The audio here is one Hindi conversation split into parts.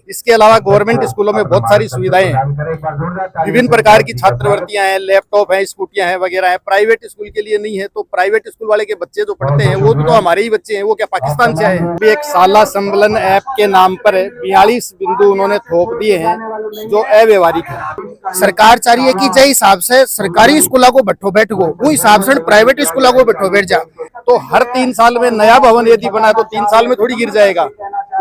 इसके अलावा गवर्नमेंट स्कूलों में बहुत सारी सुविधाएं हैं, विभिन्न प्रकार की छात्रवृत्तियां हैं, लैपटॉप हैं, स्कूटियां हैं वगैरह हैं। प्राइवेट स्कूल के लिए नहीं है, तो प्राइवेट स्कूल वाले के बच्चे जो पढ़ते हैं वो भी तो हमारे ही बच्चे हैं, वो क्या पाकिस्तान से आए हैं। अभी एक शाला सम्मेलन ऐप के नाम पर 42 बिंदु उन्होंने थोप दिए हैं जो अव्यवहारिक है। सरकार चाह रही है कि जे हिसाब से सरकारी स्कूलों को बैठो बैठ गो वो हिसाब से प्राइवेट स्कूलों को बैठो बैठ जा। तो हर 3 साल में नया भवन यदि बना तो 3 साल में थोड़ी गिर जाएगा,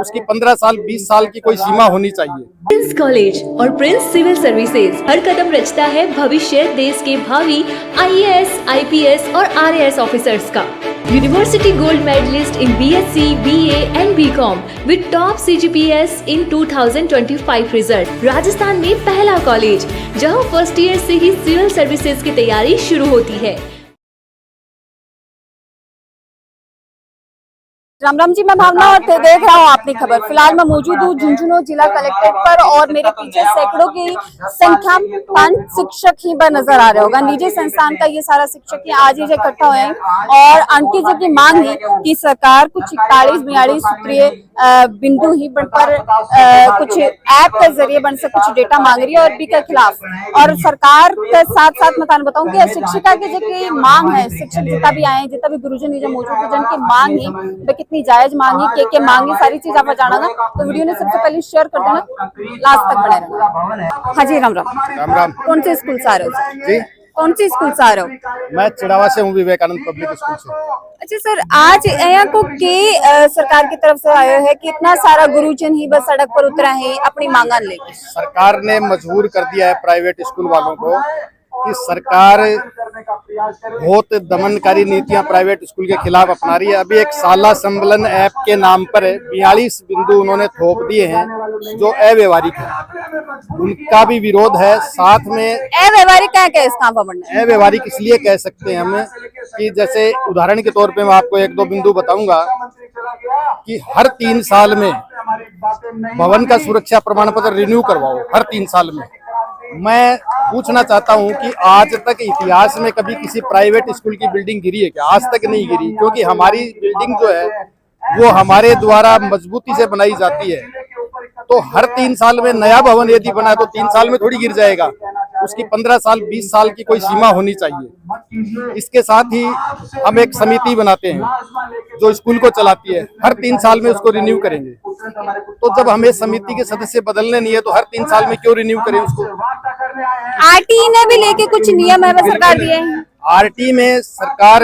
उसकी 15 साल 20 साल की कोई सीमा होनी चाहिए। प्रिंस कॉलेज और प्रिंस सिविल सर्विसेज हर कदम रचता है भविष्य देश के भावी IAS, IPS और RAS ऑफिसर्स का। University gold medalist in BSc, BA and BCom with top CGPS in 2025 result. Rajasthan में पहला कॉलेज जहां फर्स्ट ईयर से ही सिविल सर्विसेज की तैयारी शुरू होती है। राम राम जी, मैं भावना और देख रहा हूँ आपकी खबर। फिलहाल मैं मौजूद हूँ झुंझुनू जिला कलेक्ट्रेट पर और मेरे पीछे सैकड़ों की संख्या में शिक्षक ही नजर आ रहे होगा। निजी संस्थान का ये सारा शिक्षक ही आज ही इकट्ठा हुए हैं और उनकी जो की मांग है कि सरकार कुछ 41-42 सूत्रीय बिंदु ही पर कुछ ऐप के जरिए बन से कुछ डेटा मांग रही है और बी के खिलाफ। और सरकार के साथ साथ मैं बताऊँ की शिक्षिका की जो मांग है, शिक्षक जितना भी आए जितना भी गुरुजन मौजूद है जिनकी मांग है कितनी जायज मांगी के मांगी सारी चीज आप जाना तो वीडियो ने सबसे पहले शेयर कर देना, लास्ट तक बने रहना। हाँ जी, राम राम। राम राम। कौन से स्कूल से आ रहे हो जी? कौन सी स्कूल से आ रहे हो? मैं चिड़ावा से हूँ, विवेकानंद पब्लिक स्कूल से। अच्छा सर, आज यहाँ को के सरकार की तरफ से आयो है कि इतना सारा गुरुजन ही बस सड़क पर उतरा है अपनी मांगन लेके। सरकार ने मजबूर कर दिया है प्राइवेट स्कूल वालों को कि सरकार बहुत दमनकारी नीतियां प्राइवेट स्कूल के खिलाफ अपना रही है। अभी एक शाला सम्मेलन ऐप के नाम पर 42 बिंदु उन्होंने थोप दिए हैं जो अव्यवहारिक है, उनका भी विरोध है। साथ में अव्यवहारिक क्या इसका अव्यवहारिक इसलिए कह सकते हैं हम कि जैसे उदाहरण के तौर पे मैं आपको 1-2 बिंदु बताऊंगा कि हर 3 साल में भवन का सुरक्षा प्रमाण पत्र रिन्यू करवाओ, हर 3 साल में। मैं पूछना चाहता हूं कि आज तक इतिहास में कभी किसी प्राइवेट स्कूल की बिल्डिंग गिरी है क्या? आज तक नहीं गिरी, क्योंकि हमारी बिल्डिंग जो है वो हमारे द्वारा मजबूती से बनाई जाती है। तो हर 3 साल में नया भवन यदि बना तो 3 साल में थोड़ी गिर जाएगा, उसकी 15 साल 20 साल की कोई सीमा होनी चाहिए। इसके साथ ही हम एक समिति बनाते हैं जो स्कूल को चलाती है, हर 3 साल में उसको रिन्यू करेंगे। तो जब हमें समिति के सदस्य बदलने नहीं है तो हर 3 साल में क्यों रिन्यू करें उसको? RT ने भी लेके कुछ नियम है सरकार दिए हैं। RT में सरकार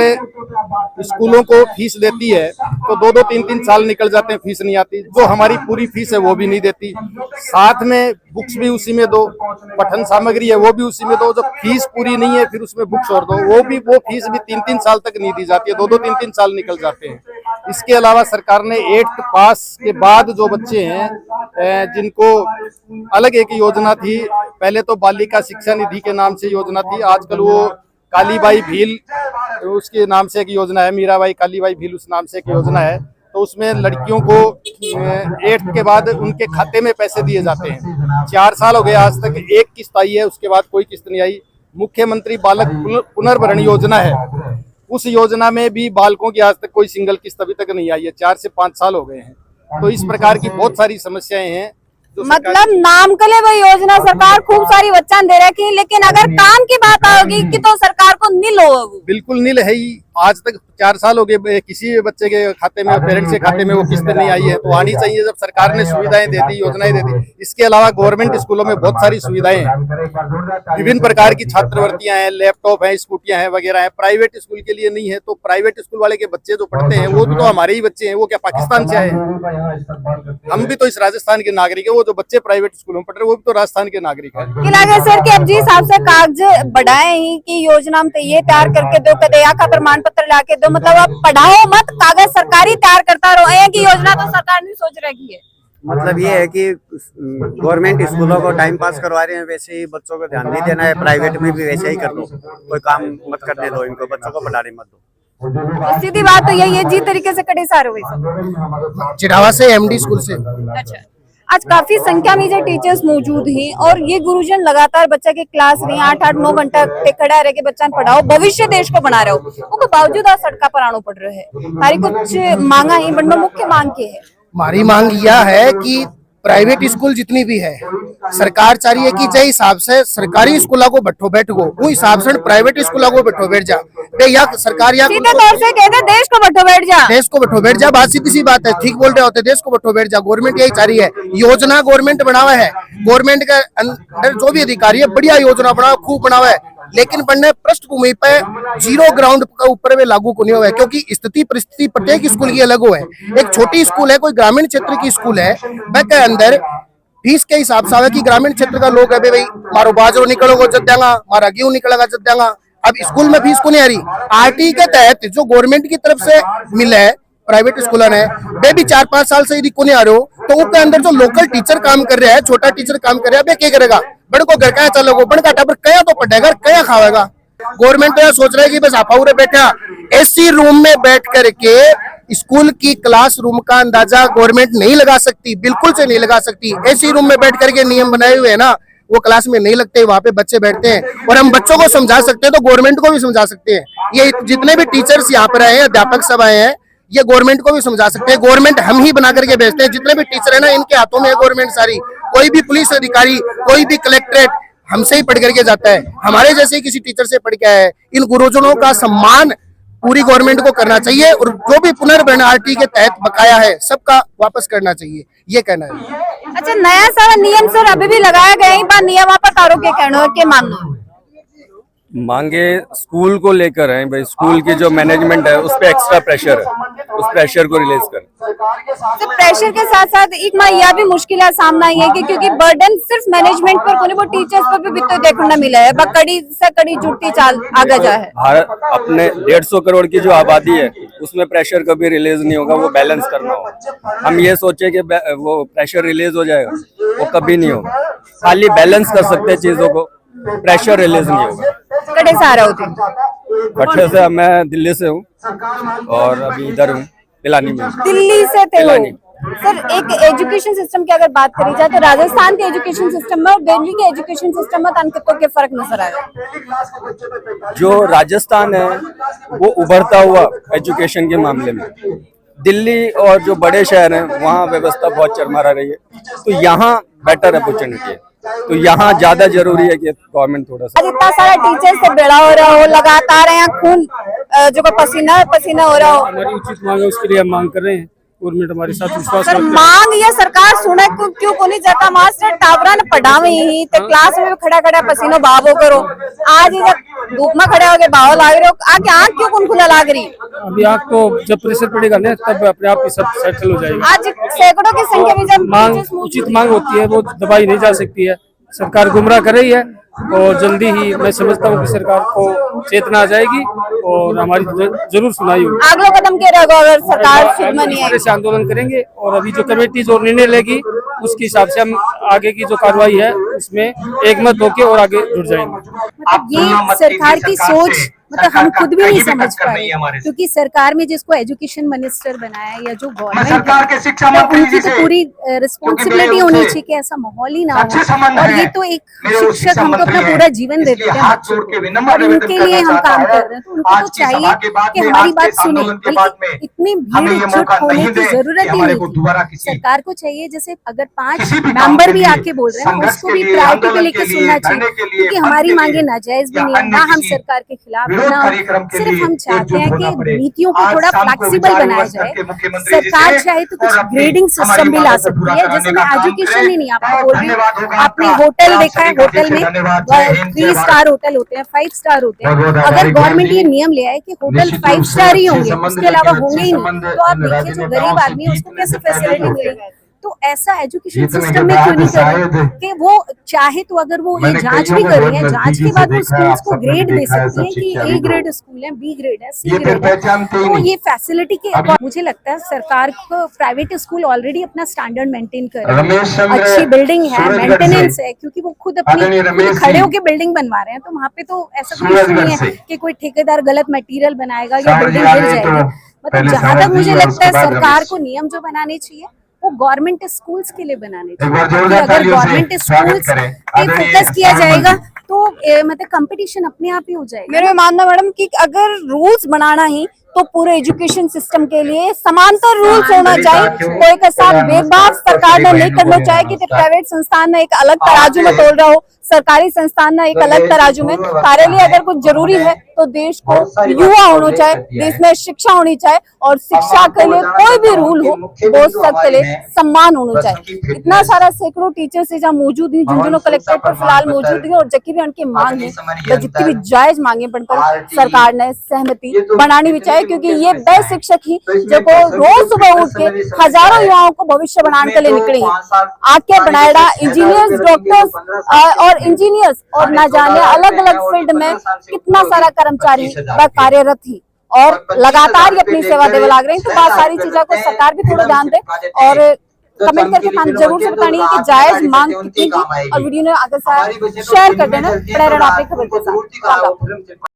स्कूलों को फीस देती है तो 2-2, 3-3 साल निकल जाते हैं, फीस नहीं आती। जो हमारी पूरी फीस है वो भी नहीं देती, साथ में बुक्स भी उसी में दो, पठन सामग्री है वो भी उसी में दो। जब फीस पूरी नहीं है फिर उसमें बुक्स और दो, वो फीस भी 3-3 साल तक नहीं दी जाती है, 2-2, 3-3 साल निकल जाते हैं। इसके अलावा सरकार ने 8th पास के बाद जो बच्चे हैं जिनको अलग एक योजना थी, पहले तो बालिका शिक्षा निधि के नाम से योजना थी, आजकल वो कालीबाई भील उसके नाम से एक योजना है, मीराबाई कालीबाई भील उस नाम से एक योजना है। तो उसमें लड़कियों को 8th के बाद उनके खाते में पैसे दिए जाते हैं। 4 साल हो गए, आज तक एक किस्त आई है, उसके बाद कोई किस्त नहीं आई। मुख्यमंत्री बालक पुनर्भरण योजना है, उस योजना में भी बालकों की आज तक कोई सिंगल किस्त अभी तक नहीं आई है, 4 से 5 साल हो गए हैं। तो इस प्रकार की बहुत सारी समस्याएं हैं। मतलब नाम के लिए वो योजना सरकार खूब सारी वचन दे रखी है, लेकिन अगर काम की बात आओगी कि तो सरकार को नील हो, बिल्कुल नील है ही। आज तक 4 साल हो गए, किसी बच्चे के खाते में, पेरेंट्स के खाते में वो किस्त नहीं आई है। तो आनी चाहिए जब सरकार ने सुविधाएं दे दी, योजनाएं दे दी। इसके अलावा गवर्नमेंट स्कूलों में बहुत सारी सुविधाएं हैं, विभिन्न प्रकार की छात्रवृत्तियां हैं, लैपटॉप हैं, स्कूटियां हैं वगैरह है। प्राइवेट स्कूल के लिए नहीं है, तो प्राइवेट स्कूल वाले के बच्चे जो पढ़ते हैं वो भी तो हमारे ही बच्चे हैं, वो क्या पाकिस्तान से आए हैं? हम भी तो इस राजस्थान के नागरिक है, वो जो बच्चे प्राइवेट स्कूलों में पढ़ रहे हैं वो भी तो राजस्थान के नागरिक है। सर के अब जी हिसाब से कागज बढ़ाए ही की योजना में ये तैयार करके दो, कदया का प्रमाण पत्र लाके दो, मतलब अब पढ़ाओ मत, कागज सरकारी तैयार करता रहो। की योजना तो सरकार नहीं सोच रही है। मतलब ये है कि गवर्नमेंट स्कूलों को टाइम पास करवा रहे हैं, वैसे ही बच्चों को ध्यान नहीं देना है। प्राइवेट में भी वैसे ही कर लो, कोई काम मत करने दो इनको, बच्चों को पढ़ाने मत दो। सीधी बात तो यही है जी, तरीके से कड़े सारे हुए चिड़ावा से MD स्कूल से। अच्छा, आज काफी संख्या में जो टीचर्स मौजूद हैं और ये गुरुजन लगातार बच्चा के क्लास नहीं 8-8-9 घंटा खड़ा रह के बच्चा पढ़ाओ, भविष्य देश को बना रहे हो, उनको बावजूद आज सड़का पर आना पड़ रहा है। हमारी कुछ मांगा ही, बंडो मुख्य मांग के है। हमारी मांग यह है कि प्राइवेट स्कूल जितनी भी है सरकार चाह रही है कि जै हिसाब से सरकारी स्कूलों को बैठो बैठ गो वो हिसाब से प्राइवेट स्कूलों को बैठो बैठ जा बे या सरकार या सीधे तौर से कहते हैं देश को बैठो बैठ जा। देश को बैठो बैठ जा, बात सीधी सी बात है, ठीक बोल रहे होते, देश को बैठो बैठ जा। गवर्नमेंट यही चाह रही है, योजना गवर्नमेंट बनावा है, गवर्नमेंट के अंदर जो भी अधिकारी है बढ़िया योजना बनावा, खूब बनावा है, लेकिन बनने पृष्ठभूमि पे जीरो ग्राउंड के ऊपर में लागू को नहीं हुआ है, क्योंकि स्थिति परिस्थिति प्रत्येक स्कूल की अलग हो है। एक छोटी स्कूल है, कोई ग्रामीण क्षेत्र की स्कूल है, के अंदर फीस के हिसाब से कि ग्रामीण क्षेत्र का लोग है भाई मारो बाजरो निकलोगे जब देंगा, मारा गेहूं निकलेगा जब देंगा। अब स्कूल में फीस को नहीं आ रही, आरटी के तहत जो गवर्नमेंट की तरफ से मिला है प्राइवेट स्कूल है वे भी 4-5 साल से यदि को नहीं आ रहे हो तो उसके अंदर जो लोकल टीचर काम कर रहा है, छोटा टीचर काम कर रहा है, वे क्या करेगा? बड़े को घर का चलोगे, बड़े का टाबर कया तो पढ़ेगा, कया खावेगा। गवर्नमेंट तो यह सोच रहा है कि बस आपा उरे बैठा एसी रूम में बैठ करके स्कूल की क्लासरूम का अंदाजा गवर्नमेंट नहीं लगा सकती, बिल्कुल से नहीं लगा सकती। एसी रूम में बैठ करके नियम बनाए हुए हैं ना, वो क्लास में नहीं लगते, वहां पे बच्चे बैठते हैं। और हम बच्चों को समझा सकते हैं तो गवर्नमेंट को भी समझा सकते हैं। ये जितने भी टीचर्स यहाँ पर आए हैं, अध्यापक सब आए हैं, ये गवर्नमेंट को भी समझा सकते हैं। गवर्नमेंट हम ही बना करके भेजते हैं, जितने भी टीचर है ना इनके हाथों में है गवर्नमेंट सारी। कोई भी पुलिस अधिकारी, कोई भी कलेक्ट्रेट हमसे ही पढ़ करके जाता है, हमारे जैसे किसी टीचर से पढ़ के आया है। इन गुरुजनों का सम्मान पूरी गवर्नमेंट को करना चाहिए और जो भी पुनर्गठन आरटी के तहत बकाया है सबका वापस करना चाहिए, ये कहना है। अच्छा, नया सारा नियम सर अभी भी लगाया गया है, नियम वापस तारो के कहना के मानना मांगे स्कूल को लेकर है भाई, स्कूल की जो मैनेजमेंट है उस पर एक्स्ट्रा प्रेशर है, उस प्रेशर को रिलीज कर। तो प्रेशर के साथ साथ एक माँ यह भी मुश्किल है सामना ये कि क्योंकि बर्डन सिर्फ मैनेजमेंट पर कोने वो टीचर्स पर भी बिल्कुल देखना मिला है, कड़ी से कड़ी जुटती चाल आगे जा है। भारत अपने 150 करोड़ की जो आबादी है उसमें प्रेशर कभी रिलीज नहीं होगा, वो बैलेंस करना होगा। हम ये सोचे कि वो प्रेशर रिलीज हो जाएगा, वो कभी नहीं होगा। खाली बैलेंस कर सकते हैं चीजों को, प्रेशर रिलीज नहीं होगा। कड़े से आ रहे होते कटरे से, मैं दिल्ली से हूँ और अभी इधर हूँ पिलानी में। दिल्ली से थे हो सर। एक एजुकेशन सिस्टम की अगर बात करी जाए तो राजस्थान के एजुकेशन सिस्टम में और दिल्ली के एजुकेशन सिस्टम में कितों के फर्क नजर आया? जो राजस्थान है वो उभरता हुआ एजुकेशन के मामले में, दिल्ली और जो बड़े शहर हैं वहाँ व्यवस्था बहुत चरमरा रही है, तो यहाँ बेटर अपॉर्चुनिटी है, तो यहाँ ज्यादा जरूरी है कि गवर्नमेंट थोड़ा सा। इतना सारा टीचर से बेड़ा हो रहा हो, लगातार यहाँ खून जो पसीना पसीना हो रहा हो, हमारी उचित मांग है, उसके लिए हम मांग कर रहे हैं। गवर्नमेंट हमारे साथ विश्वास सर मांग ये सरकार सुने क्यों को नहीं जाता? मास्टर टावरा ने पढ़ावे ही तो क्लास में खड़ा खड़ा पसीनो भावो करो, आज जब धूप में खड़े होके भाव लाग रहे हो, आके आँख क्यों कौन खुला लाग रही? अभी आँख तो जब प्रेशर पड़ेगा ना तब अपने आप ही सब सेटल हो जाएगा। आज सैकड़ों की संख्या में जब मांग उचित मांग होती है, वो दबाई नहीं जा सकती है। सरकार गुमराह कर रही है और जल्दी ही मैं समझता हूँ कि सरकार को चेतना आ जाएगी और हमारी जरूर सुनाई होगी। अगला कदम क्या रहेगा अगर सरकार सुध में नहीं आई? से आंदोलन करेंगे और अभी जो कमेटी जो निर्णय लेगी उसके हिसाब से हम आगे की जो कार्रवाई है उसमें एकमत होके और आगे जुड़ जाएंगे। मतलब ये सरकार की सोच मतलब हम खुद भी नहीं समझ पाए, क्योंकि सरकार में जिसको एजुकेशन मिनिस्टर बनाया है या जो गवर्नमेंट है उनकी तो पूरी रिस्पॉन्सिबिलिटी होनी चाहिए कि ऐसा माहौल ही ना हो। और ये तो एक शिक्षक हमको अपना पूरा जीवन देते हैं बच्चों को और उनके लिए हम काम कर रहे हैं, तो उनको तो चाहिए कि हमारी बात सुने। बल्कि इतनी भीड़ इकजुट होने की जरूरत ही नहीं थी। सरकार को चाहिए जैसे अगर 5 मेंबर भी आके बोल रहे हैं उसको भी प्रायोरिटी पे लेके सुनना चाहिए, क्योंकि हमारी मांगे नाजायज भी नहीं है, ना हम सरकार के खिलाफ, सिर्फ हम चाहते हैं कि नीतियों को थोड़ा फ्लेक्सिबल बनाया जाए। सरकार चाहे तो कुछ ग्रेडिंग सिस्टम भी ला सकती है, जैसे मैं एजुकेशन ही नहीं आपको बोल रही हूँ, आपने होटल देखा है, होटल में 3 स्टार होटल होते हैं, 5 स्टार होते हैं। अगर गवर्नमेंट ये नियम ले आए कि होटल 5 स्टार ही होंगे, उसके अलावा होंगे ही नहीं, तो आप देखिए जो गरीब आदमी है उसको कैसे फैसिलिटी मिलेगी? तो ऐसा एजुकेशन सिस्टम में क्यों नहीं करें कि वो चाहे तो अगर वो ये जांच भी कर रही है, जांच के बाद वो स्कूल्स को ग्रेड दे सकती है कि A ग्रेड स्कूल है, B ग्रेड है, C ग्रेड है। तो ये फैसिलिटी के मुझे लगता है सरकार को प्राइवेट स्कूल ऑलरेडी अपना स्टैंडर्ड मेंटेन कर रहे हैं, अच्छी बिल्डिंग है, मेंटेनेंस है, क्योंकि वो खुद अपनी खड़े होकर बिल्डिंग बनवा रहे हैं, तो वहाँ पे तो ऐसा कुछ नहीं है कि कोई ठेकेदार गलत मटीरियल बनाएगा या बिल्डिंग गिर जाएगी। मतलब जहां तक मुझे लगता है सरकार को नियम जो बनाने चाहिए वो गवर्नमेंट स्कूल्स के लिए बनाने चाहिए। अगर गवर्नमेंट स्कूल्स पे फोकस किया जाएगा तो मतलब कंपटीशन अपने आप ही हो जाएगा। मेरे मानना मैडम कि अगर रूल्स बनाना ही तो पूरे एजुकेशन सिस्टम के लिए समांतर रूल्स होना चाहिए। कोई के साथ भेदभाव सरकार ने नहीं करना चाहिए कि प्राइवेट संस्थान ने एक अलग तराजू में तोल रहा हो, सरकारी संस्थान ने एक अलग तराजू में। हमारे लिए अगर कुछ जरूरी है तो देश को युवा होना चाहिए, देश में शिक्षा होनी चाहिए, और शिक्षा के लिए कोई भी रूल हो वो सबके लिए सम्मान होना चाहिए। इतना सारा सैकड़ों टीचर्स जहाँ मौजूद है, झुंझुनू कलेक्टेड पर फिलहाल मौजूद है, और जबकि भी उनकी मांग है, तो जितनी भी जायज मांगे बनकर सरकार ने सहमति बनानी भी चाहिए, क्योंकि ये वह शिक्षक ही जो को रोज सुबह उठ के हजारों युवाओं को भविष्य बनाने के लिए निकले हैं। आके बनाएड़ा इंजीनियर्स, डॉक्टर्स और इंजीनियर्स और ना जाने अलग अलग फील्ड में कितना सारा कर्मचारी व कार्यरत ही, और लगातार ही अपनी सेवा देने लग रहे हैं। तो बहुत सारी चीजों को सरकार भी थोड़ा ध्यान दे, और कमेंट करके हम जरूर से बतानी है कि जायज मांग कितनी थी, और वीडियो ने आगे शेयर कर देना। बड़े रहना अपनी खबर के साथ।